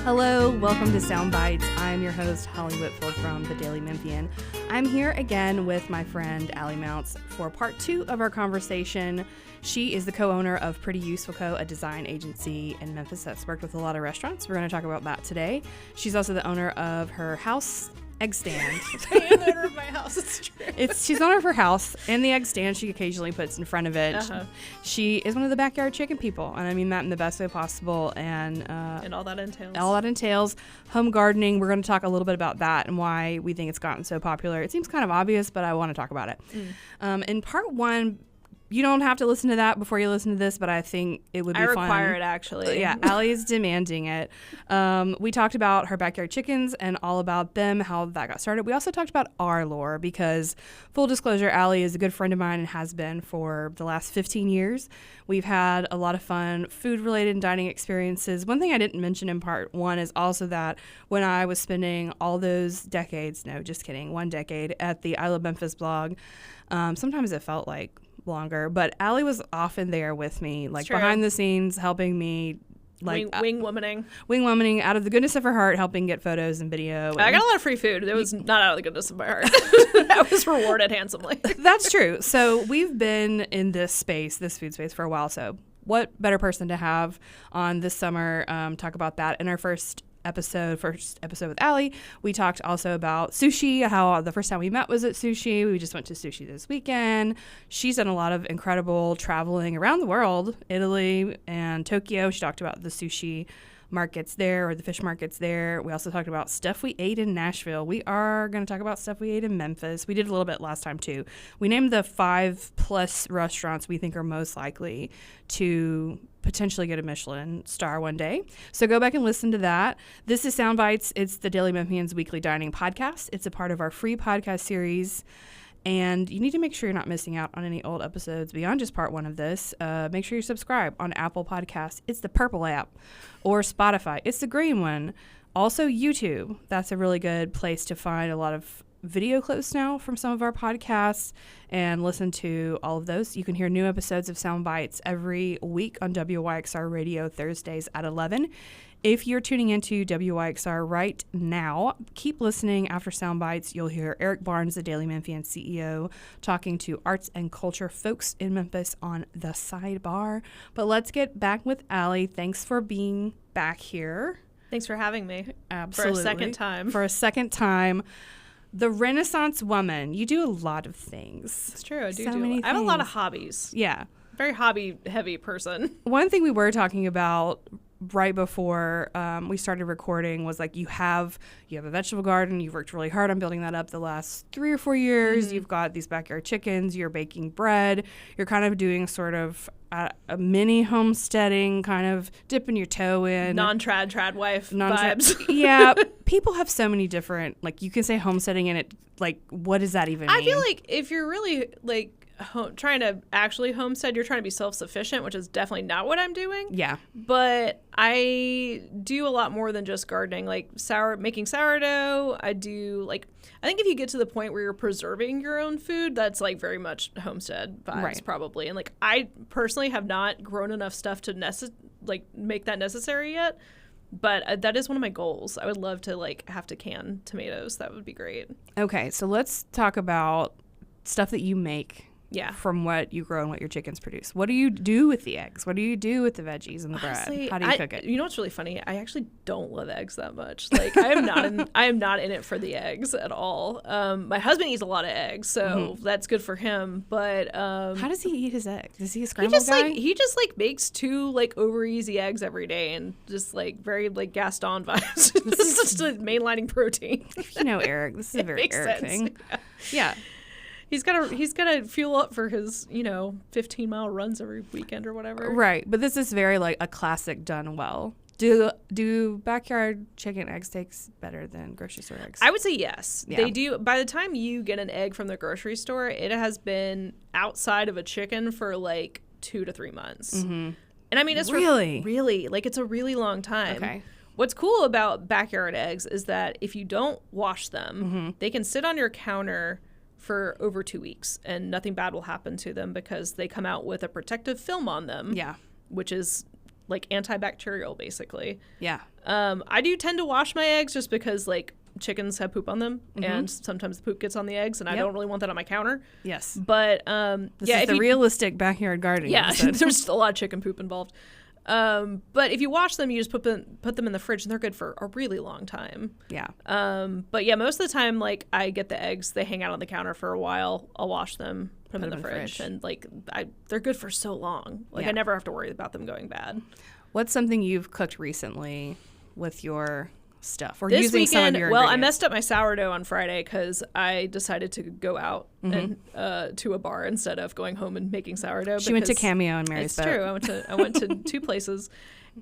Hello, welcome to Sound Bites. I'm your host, Holly Whitfield from the Daily Memphian. I'm here again with my friend Allie Mounce for part 2 of our conversation. She is the co-owner of Pretty Useful Co., a design agency in Memphis that's worked with a lot of restaurants. We're going to talk about that today. She's also the owner of her house egg stand. I am the owner of my house. It's true. She's the owner of her house and the egg stand she occasionally puts in front of it. Uh-huh. She is one of the backyard chicken people, and I mean that in the best way possible. And all that entails. All that entails home gardening. We're going to talk a little bit about that and why we think it's gotten so popular. It seems kind of obvious, but I want to talk about it. In part 1, you don't have to listen to that before you listen to this, but I think it would be fun. I require it, actually. Yeah, Allie's demanding it. We talked about her backyard chickens and all about them, how that got started. We also talked about our lore because, full disclosure, Allie is a good friend of mine and has been for the last 15 years. We've had a lot of fun food-related and dining experiences. One thing I didn't mention in part 1 is also that when I was spending all those decades, no, just kidding, 1 decade at the I Love Memphis blog, sometimes it felt like longer, but Allie was often there with me, like behind the scenes, helping me, like wing womaning out of the goodness of her heart, helping get photos and video. I got a lot of free food. It was not out of the goodness of my heart. I was rewarded handsomely. That's true. So we've been in this space, this food space, for a while. So what better person to have on this summer talk about that in our first episode with Allie. We talked also about sushi, how the first time we met was at sushi. We just went to sushi this weekend. She's done a lot of incredible traveling around the world, Italy and Tokyo. She talked about the sushi markets there, or the fish markets there. We also talked about stuff we ate in Nashville. We are going to talk about stuff we ate in Memphis. We did a little bit last time too. We named the 5+ restaurants we think are most likely to potentially get a Michelin star one day. So go back and listen to that. This is Sound Bites. It's the Daily Memphian's weekly dining podcast. It's a part of our free podcast series. And you need to make sure you're not missing out on any old episodes beyond just part 1 of this. Make sure you subscribe on Apple Podcasts. It's the purple app. Or Spotify. It's the green one. Also YouTube. That's a really good place to find a lot of video clips now from some of our podcasts and listen to all of those. You can hear new episodes of Sound Bites every week on WYXR Radio Thursdays at 11. If you're tuning into WYXR right now, keep listening. After Sound Bites, you'll hear Eric Barnes, the Daily Memphian CEO, talking to arts and culture folks in Memphis on The Sidebar. But let's get back with Allie. Thanks for being back here. Thanks for having me. Absolutely. For a second time. For a second time. The Renaissance woman. You do a lot of things. It's true. I do. Many I have a things. lot of hobbies. Yeah. Very hobby-heavy person. One thing we were talking about right before we started recording was like you have a vegetable garden. You've worked really hard on building that up the last 3 or 4 years. Mm-hmm. You've got these backyard chickens. You're baking bread. You're kind of doing sort of a mini homesteading, kind of dipping your toe in. Non-trad wife vibes. Yeah. People have so many different, like, you can say homesteading and it, like, what does that even mean? I feel like if you're really, like, trying to actually homestead, you're trying to be self-sufficient, which is definitely not what I'm doing. Yeah. But I do a lot more than just gardening, like making sourdough. I think if you get to the point where you're preserving your own food, that's like very much homestead vibes, right. Probably. And like I personally have not grown enough stuff to make that necessary yet. But that is one of my goals. I would love to have to can tomatoes. That would be great. Okay, so let's talk about stuff that you make. Yeah. From what you grow and what your chickens produce. What do you do with the eggs? What do you do with the veggies and the bread? Honestly, how do you cook it? You know what's really funny? I actually don't love eggs that much. Like I am not in it for the eggs at all. My husband eats a lot of eggs, so that's good for him. But how does he eat his eggs? Is he a scrambled guy? He just makes 2 over easy eggs every day and just very Gaston vibes. This is just a mainlining protein. You know, Eric, this is a very Eric thing. Yeah. He's gotta fuel up for his 15-mile runs every weekend or whatever. Right, but this is very a classic done well. Do backyard chicken eggs taste better than grocery store eggs? I would say yes. Yeah. They do. By the time you get an egg from the grocery store, it has been outside of a chicken for 2 to 3 months. Mm-hmm. And I mean, it's really it's a really long time. Okay. What's cool about backyard eggs is that if you don't wash them, they can sit on your counter for over 2 weeks and nothing bad will happen to them because they come out with a protective film on them. Yeah. Which is like antibacterial, basically. Yeah. I do tend to wash my eggs just because like chickens have poop on them, and sometimes the poop gets on the eggs, and I don't really want that on my counter. Yes. But this is the realistic backyard gardening. Yeah, there's a lot of chicken poop involved. But if you wash them, you just put them in the fridge, and they're good for a really long time. Yeah. But yeah, most of the time, like I get the eggs, they hang out on the counter for a while. I'll wash them, put them in the fridge, and like they're good for so long. Like I never have to worry about them going bad. What's something you've cooked recently with your stuff or this using weekend, some of your well, I ingredients? messed up my sourdough on Friday because I decided to go out and to a bar instead of going home and making sourdough. She went to Cameo and Mary's It's true. I went to 2 places,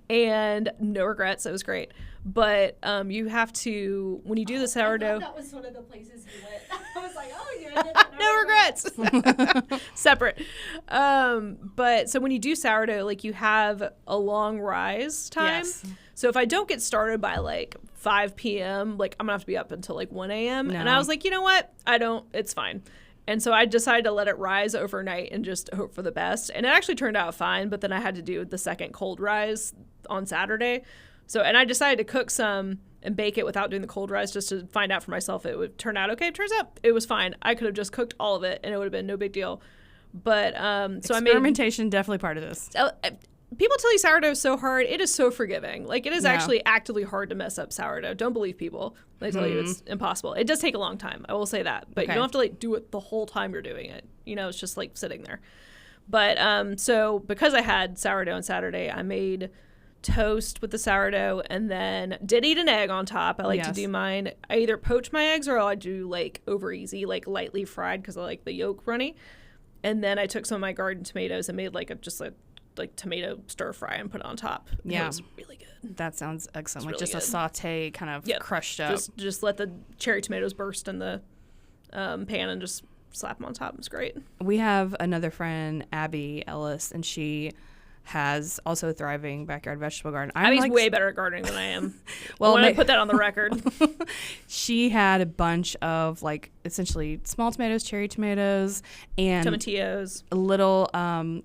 and no regrets. It was great. But you have to, when you do the sourdough. That was one of the places you went. I was like, oh, yeah. No regrets. Separate. But so when you do sourdough, like you have a long rise time. Yes. So if I don't get started by like 5 p.m., like I'm gonna have to be up until like 1 a.m. No. And I was like, you know what? It's fine. And so I decided to let it rise overnight and just hope for the best. And it actually turned out fine, but then I had to do the second cold rise on Saturday. So, and I decided to cook some and bake it without doing the cold rise just to find out for myself it would turn out okay. Turns out it was fine. I could have just cooked all of it and it would have been no big deal. But so experimentation definitely part of this. People tell you sourdough is so hard. It is so forgiving. Like it is actually actively hard to mess up sourdough. Don't believe people. They tell you it's impossible. It does take a long time. I will say that, but you don't have to like do it the whole time you're doing it. You know, it's just like sitting there. But so because I had sourdough on Saturday, I made toast with the sourdough and then did eat an egg on top. I like to do mine. I either poach my eggs or I do like over easy, like lightly fried because I like the yolk runny. And then I took some of my garden tomatoes and made like like tomato stir fry and put it on top. Yeah. It was really good. That sounds excellent. Like really just good. a saute kind of crushed up. Just let the cherry tomatoes burst in the pan and just slap them on top. It's great. We have another friend, Abby Ellis, and she has also a thriving backyard vegetable garden. Abby's way better at gardening than I am. Well, I put that on the record. She had a bunch of like essentially small tomatoes, cherry tomatoes, and tomatillos. A little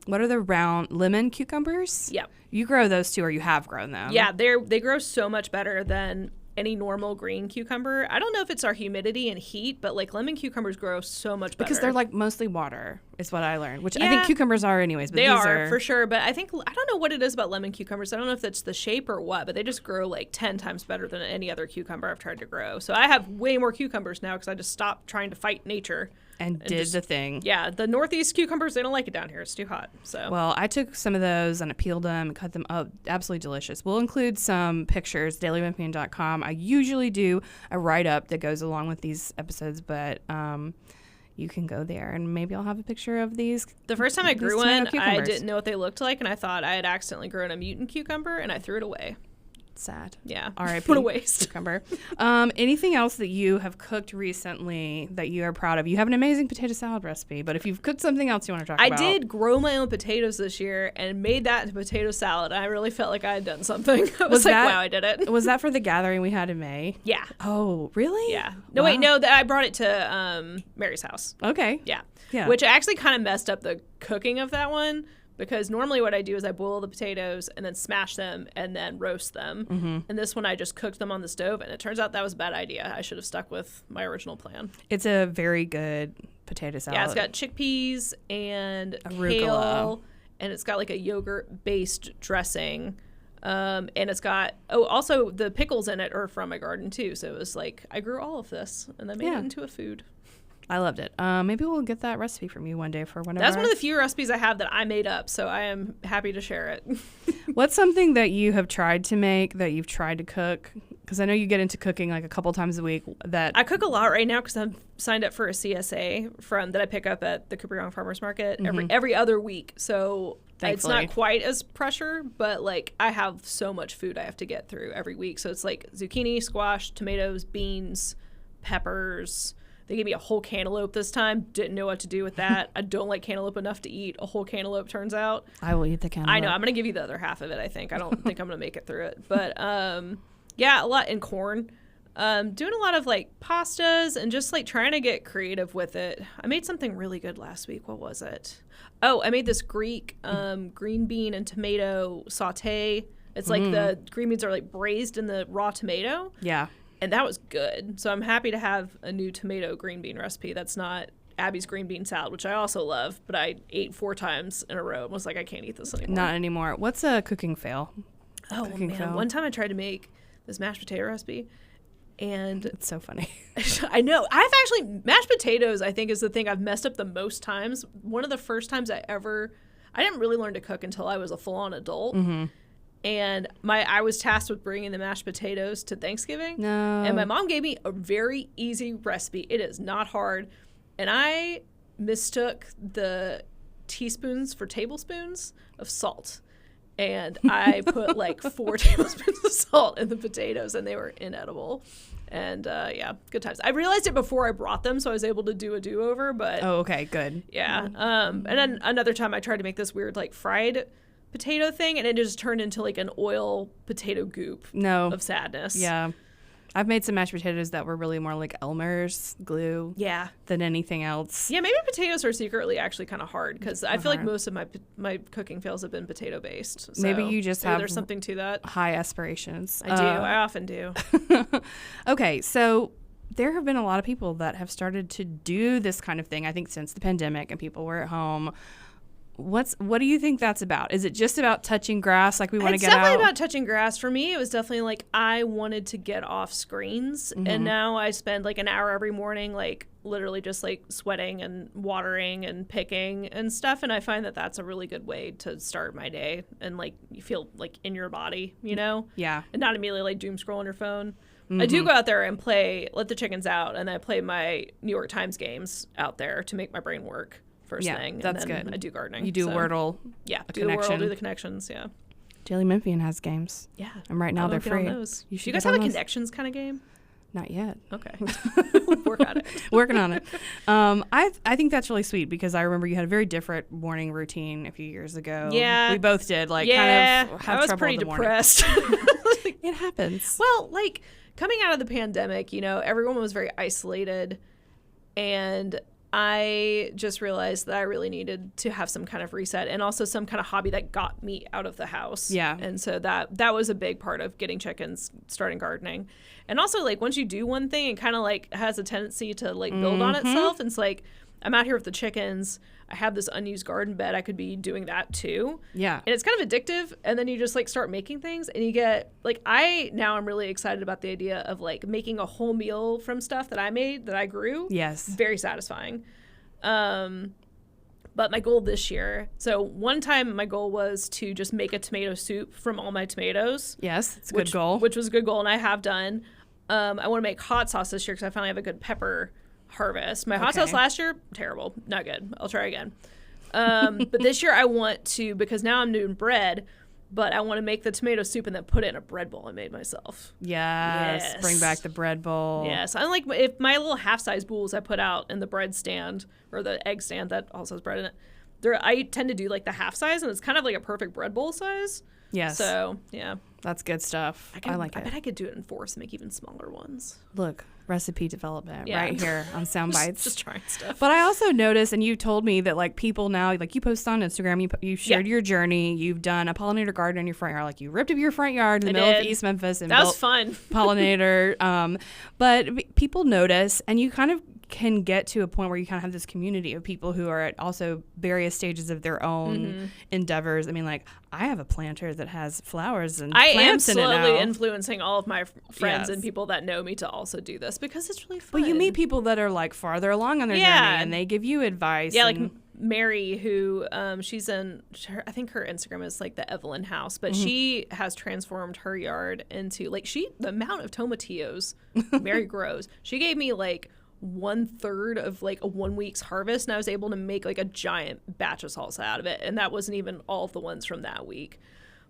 what are the round lemon cucumbers? Yep. You grow those too, or you have grown them? Yeah, they grow so much better than any normal green cucumber. I don't know if it's our humidity and heat, but like lemon cucumbers grow so much better. Because they're like mostly water, is what I learned, which I think cucumbers are anyways. But they are for sure. But I don't know what it is about lemon cucumbers. I don't know if it's the shape or what, but they just grow like 10 times better than any other cucumber I've tried to grow. So I have way more cucumbers now because I just stopped trying to fight nature. And did the thing. Yeah, the Northeast cucumbers, they don't like it down here. It's too hot. So well, I took some of those and I peeled them and cut them up. Absolutely delicious. We'll include some pictures, dailywithme.com. I usually do a write-up that goes along with these episodes, but you can go there and maybe I'll have a picture of these. The first time I grew one, I didn't know what they looked like, and I thought I had accidentally grown a mutant cucumber, and I threw it away. Sad. Yeah. R.I.P. What a waste. Cucumber. Anything else that you have cooked recently that you are proud of? You have an amazing potato salad recipe, but if you've cooked something else you want to talk about. I did grow my own potatoes this year and made that into potato salad. I really felt like I had done something. I was like, wow, I did it. Was that for the gathering we had in May? Yeah. Oh, really? Yeah. No, wait, no, I brought it to Mary's house. Okay. Yeah. Yeah. Which actually kind of messed up the cooking of that one. Because normally what I do is I boil the potatoes and then smash them and then roast them. Mm-hmm. And this one I just cooked them on the stove. And it turns out that was a bad idea. I should have stuck with my original plan. It's a very good potato salad. Yeah, it's got chickpeas and arugula. Kale. And it's got like a yogurt-based dressing. And it's got, also the pickles in it are from my garden too. So it was like, I grew all of this and then made it into a food. I loved it. Maybe we'll get that recipe from you one day for whenever. That's one of the few recipes I have that I made up, so I am happy to share it. What's something that you have tried to make that you've tried to cook? Because I know you get into cooking like a couple times a week. I cook a lot right now because I'm signed up for a CSA that I pick up at the Cooper Young Farmers Market every other week. So It's not quite as pressure, but like I have so much food I have to get through every week. So it's like zucchini, squash, tomatoes, beans, peppers. They gave me a whole cantaloupe this time. Didn't know what to do with that. I don't like cantaloupe enough to eat a whole cantaloupe, turns out. I will eat the cantaloupe. I know. I'm going to give you the other half of it, I think. I don't think I'm going to make it through it. But, yeah, a lot in corn. Doing a lot of like pastas and just like trying to get creative with it. I made something really good last week. What was it? Oh, I made this Greek green bean and tomato saute. It's like the green beans are like braised in the raw tomato. Yeah. And that was good. So I'm happy to have a new tomato green bean recipe that's not Abby's green bean salad, which I also love, but I ate 4 times in a row and was like, I can't eat this anymore. Not anymore. What's a cooking fail? Oh, Cooking man. fail. One time I tried to make this mashed potato recipe, and It's so funny. I know. Mashed potatoes, I think, is the thing I've messed up the most times. One of the first times I didn't really learn to cook until I was a full-on adult. Mm-hmm. And I was tasked with bringing the mashed potatoes to Thanksgiving. No. And my mom gave me a very easy recipe. It is not hard. And I mistook the teaspoons for tablespoons of salt. And I put like 4 tablespoons of salt in the potatoes, and they were inedible. And yeah, good times. I realized it before I brought them, so I was able to do a do-over. But Oh, okay, good. yeah. And then another time I tried to make this weird like fried potato thing, and it just turned into like an oil potato goop No. of sadness. Yeah. I've made some mashed potatoes that were really more like Elmer's glue Yeah. than anything else. Yeah, maybe potatoes are secretly actually kind of hard because I feel like most of my cooking fails have been potato based. So Maybe you just have there's something to that. high aspirations. I do. I often do. Okay, so there have been a lot of people that have started to do this kind of thing, I think, since the pandemic and people were at home. What do you think that's about? Is it just about touching grass, like we want to get out? It's definitely about touching grass. For me, it was definitely like I wanted to get off screens, and now I spend like an hour every morning, like literally just like sweating and watering and picking and stuff. And I find that that's a really good way to start my day, and like you feel like in your body, you know? Yeah. And not immediately like doom scroll on your phone. I do go out there and let the chickens out, and I play my New York Times games out there to make my brain work. First thing. That's and then good. I do gardening. You do Wordle. Yeah, a do the connection. Wordle, do the connections. Yeah. Daily Memphian has games. Yeah. And right now I they're love getting free. on those. You should Do you guys get have a on those. connections kind of game? Not yet. Okay. Work on it. Working on it. I think that's really sweet because I remember you had a very different morning routine a few years ago. Yeah. We both did. Like, Yeah. kind of have I was trouble pretty in the morning. depressed. It happens. Well, like coming out of the pandemic, you know, everyone was very isolated, and I just realized that I really needed to have some kind of reset and also some kind of hobby that got me out of the house. Yeah. And so that was a big part of getting chickens, starting gardening. And also like once you do one thing, it kind of like has a tendency to like build on itself. And it's like, I'm out here with the chickens. I have this unused garden bed. I could be doing that too. Yeah. And it's kind of addictive. And then you just like start making things, and you get like, now I'm really excited about the idea of like making a whole meal from stuff that I made, that I grew. Yes. Very satisfying. But my goal this year, so one time my goal was to just make a tomato soup from all my tomatoes. Yes. It's a good goal. Which was a good goal, and I have done. I want to make hot sauce this year because I finally have a good pepper harvest. My hot sauce last year, terrible, not good. I'll try again. But this year I want to, because now I'm doing bread, but I want to make the tomato soup and then put it in a bread bowl I made myself. Yes. Bring back the bread bowl. Yes. I like if my little half-size bowls I put out in the bread stand or the egg stand that also has bread in it. I tend to do like the half size, and it's kind of like a perfect bread bowl size. Yes. So yeah, That's good stuff. I like I it. bet I could do it in force and make even smaller ones. Look, recipe development Yeah. right here on Sound Bites. Just trying stuff. But I also noticed, and you told me that like people now, like you post on Instagram, you shared your journey. You've done a pollinator garden in your front yard. Like you ripped up your front yard in the middle of East Memphis and that was built fun. pollinator. But people notice, and you kind of can get to a point where you kind of have this community of people who are at also various stages of their own endeavors. I mean, like I have a planter that has flowers and plants in it now. I am slowly influencing all of my friends Yes. and people that know me to also do this because it's really fun. But you meet people that are like farther along on their journey, and they give you advice. Yeah, and like Mary, who she's in, I think her Instagram is like the Evelyn House, but she has transformed her yard into like the amount of tomatillos Mary grows. She gave me like 1/3 of like a 1 week's harvest, and I was able to make like a giant batch of salsa out of it, and that wasn't even all of the ones from that week.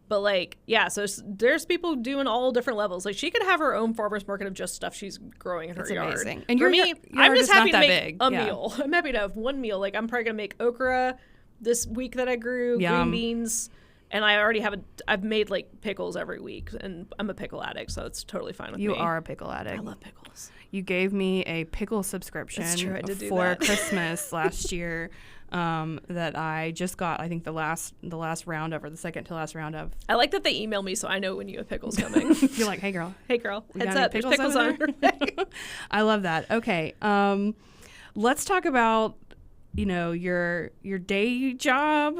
But like, yeah, so there's people doing all different levels. Like she could have her own farmer's market of just stuff she's growing in her yard. Amazing. And for me, your I'm yard just is not happy to that make big. a Yeah. meal. I'm happy to have one meal. Like I'm probably gonna make okra this week that I grew, Yum. green beans, And I already I've made like pickles every week, and I'm a pickle addict, so it's totally fine with me. You are a pickle addict. I love pickles. You gave me a pickle subscription That's true, I did do for that. Christmas last year that I just got, I think the last round of, or the second to last round of. I like that they email me so I know when you have pickles coming. You're like, hey girl. Hey girl, We got heads any up, there's pickles pickles over on your way. I love that. Okay. Let's talk about, your day job,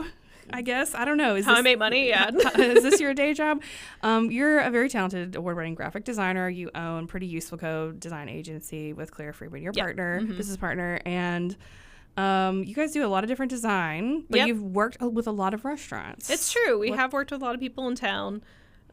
I guess. I don't know. How I make money, yeah. Is this your day job? You're a very talented, award-winning graphic designer. You own Pretty Useful Code design agency with Claire Freeman, your partner, business partner, and you guys do a lot of different design, but you've worked with a lot of restaurants. It's true. We have worked with a lot of people in town.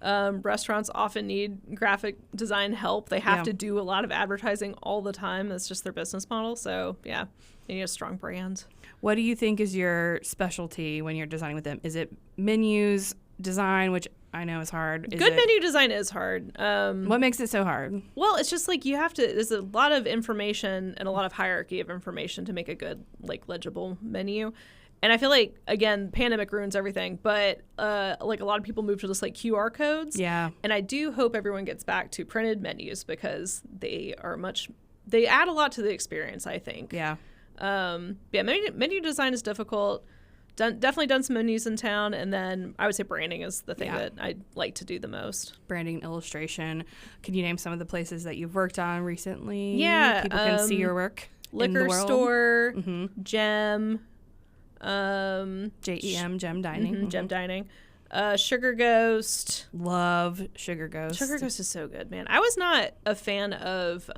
Restaurants often need graphic design help. They have to do a lot of advertising all the time. That's just their business model. So, yeah, they need a strong brand. What do you think is your specialty when you're designing with them? Is it menus, design, which I know is hard? Good menu design is hard. What makes it so hard? Well, it's just like there's a lot of information and a lot of hierarchy of information to make a good, like, legible menu. And I feel like, again, pandemic ruins everything, but like a lot of people move to just like QR codes. Yeah. And I do hope everyone gets back to printed menus because they add a lot to the experience, I think. Yeah. Menu design is difficult. Definitely done some menus in town, and then I would say branding is the thing that I like to do the most. Branding and illustration. Can you name some of the places that you've worked on recently? Yeah. People can see your work. Liquor store, Gem. JEM, Gem Dining. Gem Dining. Sugar Ghost. Love Sugar Ghost. Sugar Ghost is so good, man. I was not a fan of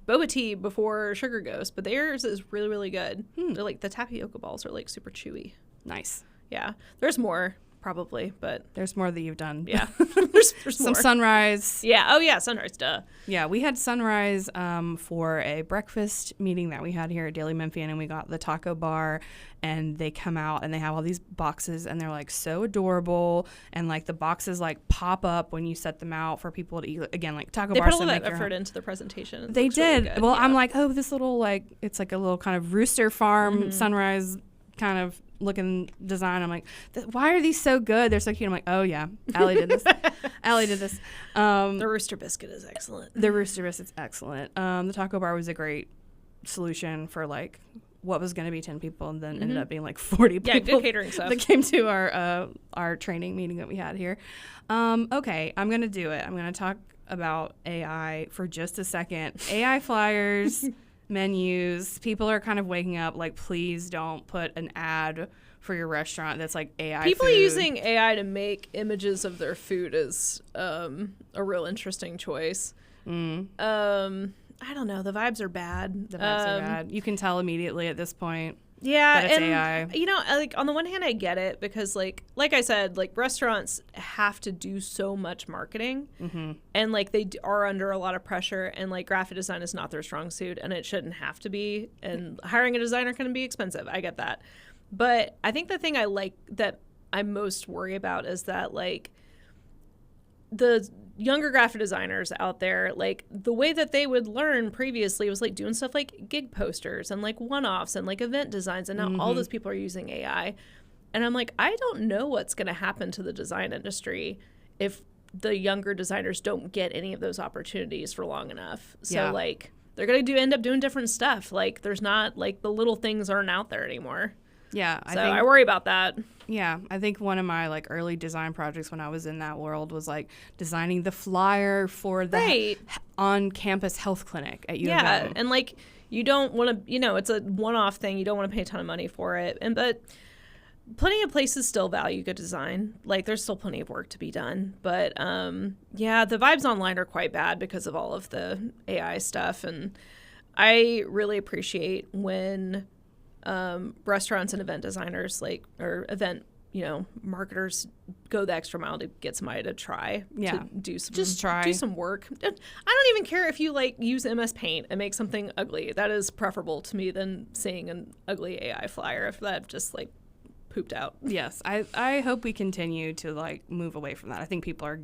boba tea before Sugar Ghost, but theirs is really, really good. They're like, the tapioca balls are like super chewy. Nice. Yeah. There's more, probably, but there's more that you've done. yeah. there's some more. Sunrise. Yeah. Oh, yeah. Sunrise, duh. Yeah, we had Sunrise for a breakfast meeting that we had here at Daily Memphian, and we got the taco bar, and they come out and they have all these boxes, and they're like so adorable, and like the boxes like pop up when you set them out for people to eat. Again, like taco bars. They put a lot of effort into the presentation. It they looks did. really good. Well, yeah. I'm like, oh, this little like it's like a little kind of rooster farm Sunrise kind of looking design. I'm like, why are these so good? They're so cute. I'm like, oh yeah, Allie did this. Allie did this. The rooster biscuit is excellent. The rooster biscuit's excellent. The taco bar was a great solution for like what was going to be 10 people and then ended up being like 40 people. Yeah, good catering stuff. That came to our training meeting that we had here. Okay, I'm going to do it. I'm going to talk about AI for just a second. AI flyers, menus. People are kind of waking up like, please don't put an ad for your restaurant that's like AI People food. using AI to make images of their food is a real interesting choice. I don't know. The vibes are bad. The vibes are bad. You can tell immediately at this point. Yeah, that it's and AI. You know, like on the one hand, I get it because, like I said, like restaurants have to do so much marketing, and like they are under a lot of pressure, and like graphic design is not their strong suit, and it shouldn't have to be. And hiring a designer can be expensive. I get that, but I think the thing I like that I most worry about is that like the younger graphic designers out there, like the way that they would learn previously was like doing stuff like gig posters and like one-offs and like event designs, and now all those people are using AI, and I'm like, I don't know what's going to happen to the design industry if the younger designers don't get any of those opportunities for long enough. So like they're going to end up doing different stuff. Like there's not like the little things aren't out there anymore. Yeah, I worry about that. Yeah, I think one of my like early design projects when I was in that world was like designing the flyer for the on-campus health clinic at U of M. Yeah, and like you don't want to, it's a one-off thing. You don't want to pay a ton of money for it, but plenty of places still value good design. Like there's still plenty of work to be done, but yeah, the vibes online are quite bad because of all of the AI stuff, and I really appreciate when restaurants and event designers or event marketers go the extra mile to get somebody to try to do some work. I don't even care if you like use MS Paint and make something ugly. That is preferable to me than seeing an ugly AI flyer if that just like pooped out. Yes, I hope we continue to like move away from that. I think people are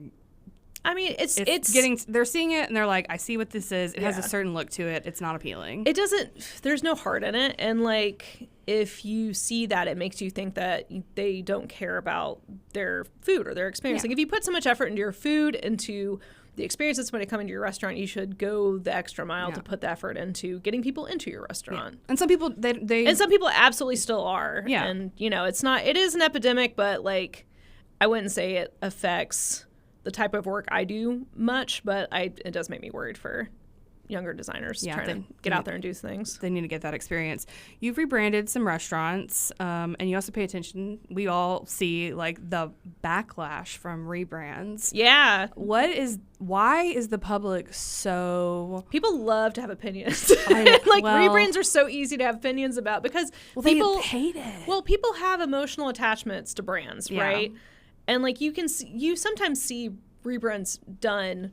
I mean, it's getting, they're seeing it and they're like, I see what this is. It has a certain look to it. It's not appealing. It doesn't, there's no heart in it. And like, if you see that, it makes you think that they don't care about their food or their experience. Like if you put so much effort into your food, into the experience of somebody coming to your restaurant, you should go the extra mile to put the effort into getting people into your restaurant. Yeah. And some people, and some people absolutely still are. Yeah. And you know, it is an epidemic, but like, I wouldn't say it affects the type of work I do much, but it does make me worried for younger designers trying to get out there and do things. They need to get that experience. You've rebranded some restaurants, and you also pay attention. We all see like the backlash from rebrands. Yeah. Why is the public so... People love to have opinions. Rebrands are so easy to have opinions about because people hate it. Well, people have emotional attachments to brands, right? And like you sometimes see rebrands done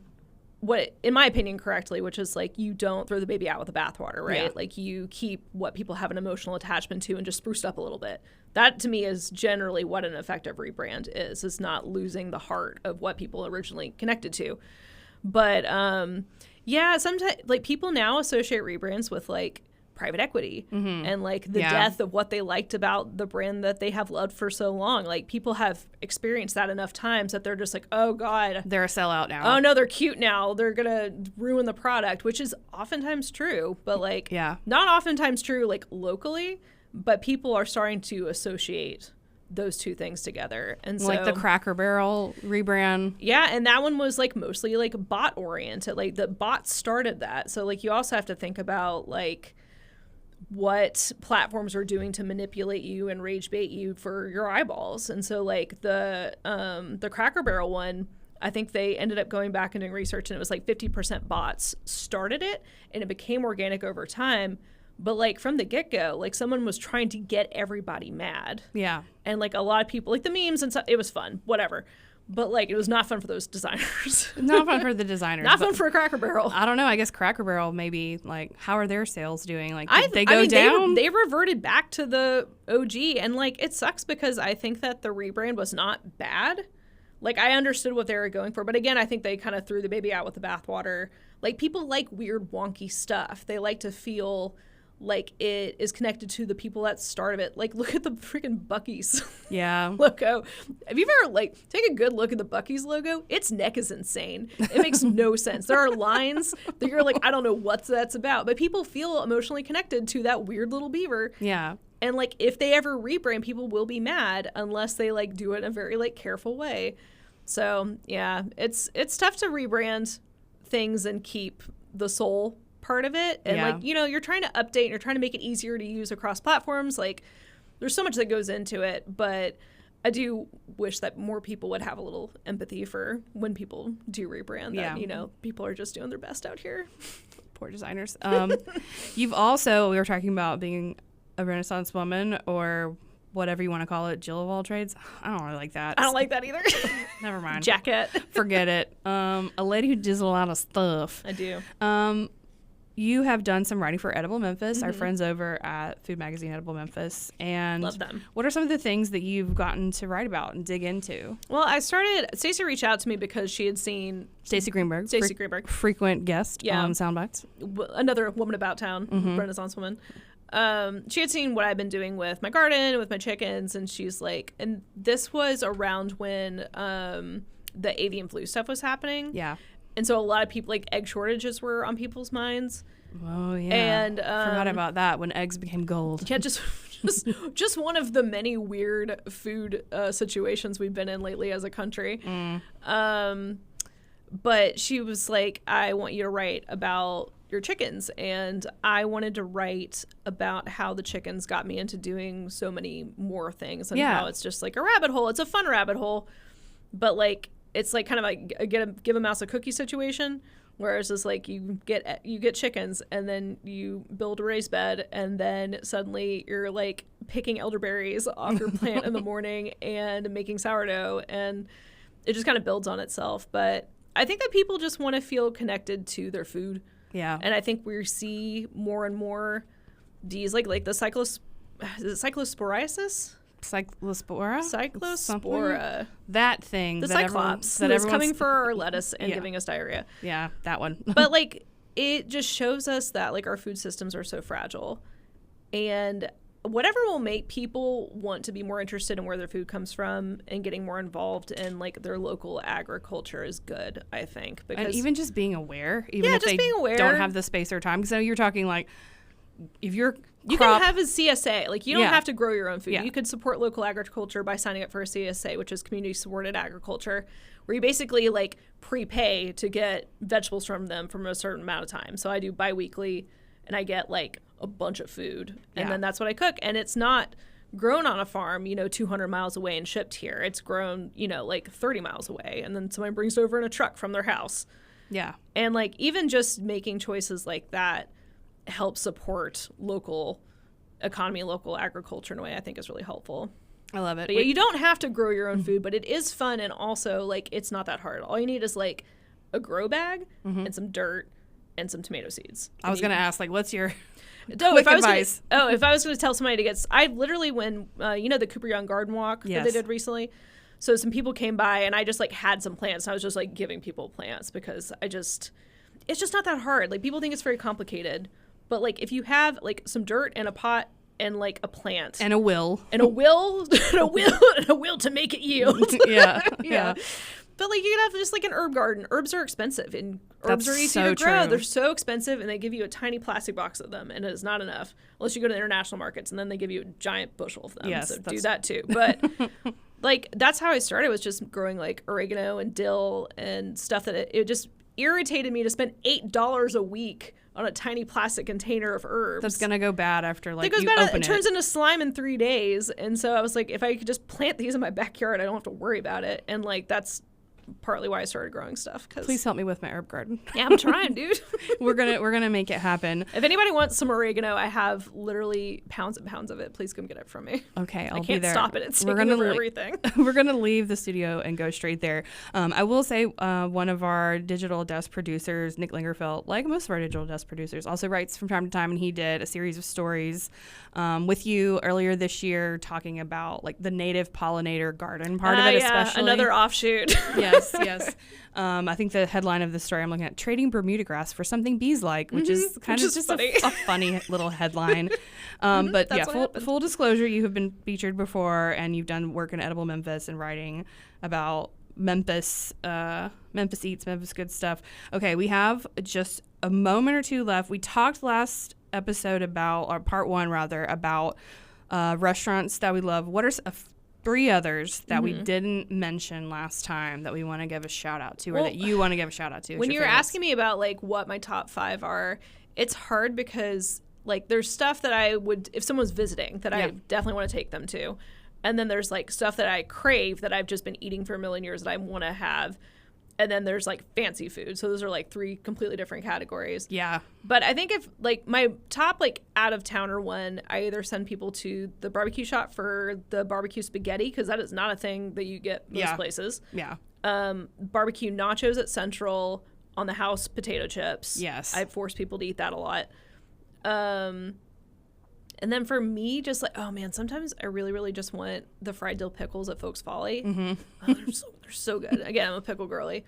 what, in my opinion, correctly, which is like you don't throw the baby out with the bathwater, right? Yeah. Like you keep what people have an emotional attachment to and just spruce up a little bit. That to me is generally what an effective rebrand is not losing the heart of what people originally connected to. But yeah, sometimes like people now associate rebrands with like private equity and like the death of what they liked about the brand that they have loved for so long. Like people have experienced that enough times that they're just like, oh God, they're a sellout now. Oh no, they're cute now. They're gonna ruin the product, which is oftentimes true, but like not oftentimes true like locally, but people are starting to associate those two things together. And so, like the Cracker Barrel rebrand. Yeah, and that one was like mostly like bot oriented. Like the bots started that. So like you also have to think about like what platforms are doing to manipulate you and rage bait you for your eyeballs. And so like the Cracker Barrel one, I think they ended up going back and doing research and it was like 50% bots started it and it became organic over time. But like from the get-go, like someone was trying to get everybody mad. Yeah. And like a lot of people, like the memes and stuff, it was fun, whatever. But like it was not fun for those designers. Not fun for the designers. Not fun for a Cracker Barrel. I don't know. I guess Cracker Barrel maybe like how are their sales doing? Like did they go down? They reverted back to the OG and like it sucks because I think that the rebrand was not bad. Like I understood what they were going for, but again, I think they kind of threw the baby out with the bathwater. Like people like weird wonky stuff. They like to feel like it is connected to the people that started it. Like look at the freaking Buc-ee's logo. Have you ever like take a good look at the Buc-ee's logo? Its neck is insane. It makes no sense. There are lines that you're like, I don't know what that's about, but people feel emotionally connected to that weird little beaver. Yeah. And like if they ever rebrand, people will be mad unless they like do it in a very like careful way. So yeah, it's tough to rebrand things and keep the soul part of it. And like, you know, you're trying to update and you're trying to make it easier to use across platforms. Like there's so much that goes into it, but I do wish that more people would have a little empathy for when people do rebrand that, you know, people are just doing their best out here. Poor designers. You've also, we were talking about being a Renaissance woman or whatever you want to call it, Jill of all trades. I don't really like that. I don't like that either. Never mind. Jacket. Forget it. A lady who does a lot of stuff. I do. You have done some writing for Edible Memphis, our friends over at Food Magazine Edible Memphis. And love them. What are some of the things that you've gotten to write about and dig into? Well, Stacey reached out to me because she had seen Stacey Greenberg, frequent guest on Soundbites. Another woman about town, Renaissance woman. She had seen what I've been doing with my garden, with my chickens, and she's like, and this was around when the avian flu stuff was happening. Yeah. And so a lot of people, like egg shortages were on people's minds. Oh, yeah. And forgot about that when eggs became gold. Yeah, just one of the many weird food situations we've been in lately as a country. But she was like, I want you to write about your chickens. And I wanted to write about how the chickens got me into doing so many more things and how it's just like a rabbit hole. It's a fun rabbit hole, but like it's like kind of like a give a mouse a cookie situation, whereas it's like you get chickens and then you build a raised bed and then suddenly you're like picking elderberries off your plant in the morning and making sourdough, and it just kind of builds on itself. But I think that people just want to feel connected to their food. Yeah. And I think we see more and more these like the cyclosporiasis. Cyclospora? Cyclospora. That thing. The that Cyclops that that's coming for our lettuce and Yeah. giving us diarrhea. Yeah, that one. But, like, it just shows us that, like, our food systems are so fragile. And whatever will make people want to be more interested in where their food comes from and getting more involved in, like, their local agriculture is good, I think. And even just being aware, even Yeah, if just they being aware. don't have the space or time. So you're talking, like, if you're You can have a CSA. Like, you don't Yeah. have to grow your own food. Yeah. You could support local agriculture by signing up for a CSA, which is community supported agriculture, where you basically, like, prepay to get vegetables from them from a certain amount of time. So I do biweekly, and I get, like, a bunch of food. And Yeah. then that's what I cook. And it's not grown on a farm, 200 miles away and shipped here. It's grown, like 30 miles away. And then somebody brings it over in a truck from their house. Yeah. And, like, even just making choices like that help support local economy, local agriculture in a way I think is really helpful. I love it. But yeah, you don't have to grow your own food, but it is fun, and also, like, it's not that hard. All you need is, like, a grow bag and some dirt and some tomato seeds. I was going to ask, like, what's your No, quick if I was advice? if I was going to tell somebody to get, I literally when the Cooper Young Garden Walk that Yes. they did recently. So some people came by, and I just, like, had some plants. And I was just, like, giving people plants because it's just not that hard. Like, people think it's very complicated, but, like, if you have, like, some dirt and a pot and, like, a plant and a will. and a will and a will to make it yield. Yeah. Yeah. But, like, you could have just, like, an herb garden. Herbs are expensive, and herbs That's are easy so to grow. true. They're so expensive, and they give you a tiny plastic box of them, and it is not enough unless you go to the international markets, and then they give you a giant bushel of them. Yes, So do that's- that too. But, like, that's how I started, was just growing, like, oregano and dill and stuff that it just irritated me to spend $8 a week on a tiny plastic container of herbs. That's going to go bad after, like, It goes you bad. open It turns into slime in 3 days. And so I was like, if I could just plant these in my backyard, I don't have to worry about it. And, like, that's partly why I started growing stuff. Please help me with my herb garden. Yeah, I'm trying, dude. We're gonna make it happen. If anybody wants some oregano, I have literally pounds and pounds of it. Please come get it from me. Okay, I'll I be can't there. stop it. It's We're taking gonna over li- everything. We're gonna leave the studio and go straight there. I will say one of our digital desk producers, Nick Lingerfeld, like most of our digital desk producers, also writes from time to time, and he did a series of stories with you earlier this year talking about, like, the native pollinator garden part of it, yeah, especially. another offshoot. Yes. I think the headline of the story I'm looking at, trading Bermuda grass for something bees like, which is kind of just funny. a funny little headline. But that's yeah, what happened. full disclosure, you have been featured before, and you've done work in Edible Memphis and writing about Memphis Eats, Memphis Good Stuff. Okay, we have just a moment or two left. We talked last episode about, or part one rather, about restaurants that we love. What are 3 others that we didn't mention last time that we want to give a shout out to, or that you want to give a shout out to? When you're asking me about, like, what my top 5 are, it's hard because, like, there's stuff that I would, if someone's visiting, that I definitely want to take them to. And then there's, like, stuff that I crave that I've just been eating for a million years that I want to have. And then there's, like, fancy food. So those are, like, 3 completely different categories. Yeah. But I think if, like, my top, like, out-of-towner one, I either send people to the barbecue shop for the barbecue spaghetti, because that is not a thing that you get most places. Yeah. Barbecue nachos at Central, on the house potato chips. Yes. I force people to eat that a lot. And then for me, just like, oh man, sometimes I really, really just want the fried dill pickles at Folks Folly. Oh, they're so good. Again, I'm a pickle girly.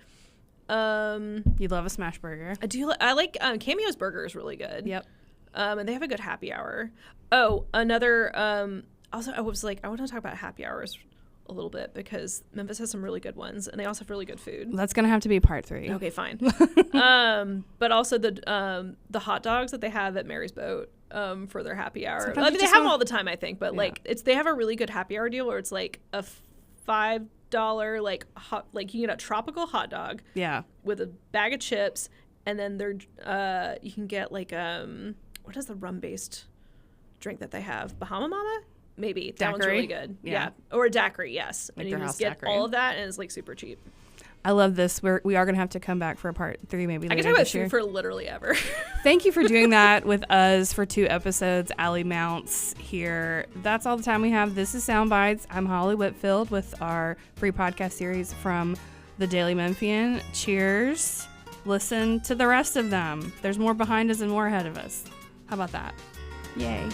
You love a smash burger. I like Cameo's burger is really good. Yep. And they have a good happy hour. Oh, another. Also, I was like, I want to talk about happy hours a little bit because Memphis has some really good ones, and they also have really good food. That's gonna have to be part 3. Okay, fine. But also the hot dogs that they have at Mary's Boat for their happy hour. Sometimes I you mean, they just have them want- all the time, I think. But like, they have a really good happy hour deal where it's like a $5 like hot, like you can get a tropical hot dog. Yeah. With a bag of chips, and then you can get like what is the rum based drink that they have? Bahama Mama? Maybe. That one's Daiquiri? really good. Yeah. Yeah. Or a daiquiri, yes. Like and their you house just get daiquiri. all of that, and it's like super cheap. I love this. We are gonna have to come back for a part 3 maybe I later can talk about this year. food for literally ever. Thank you for doing that with us for 2 episodes. Allie Mounce here. That's all the time we have. This is Sound Bites. I'm Holly Whitfield with our free podcast series from the Daily Memphian. Cheers. Listen to the rest of them. There's more behind us and more ahead of us. How about that? Yay.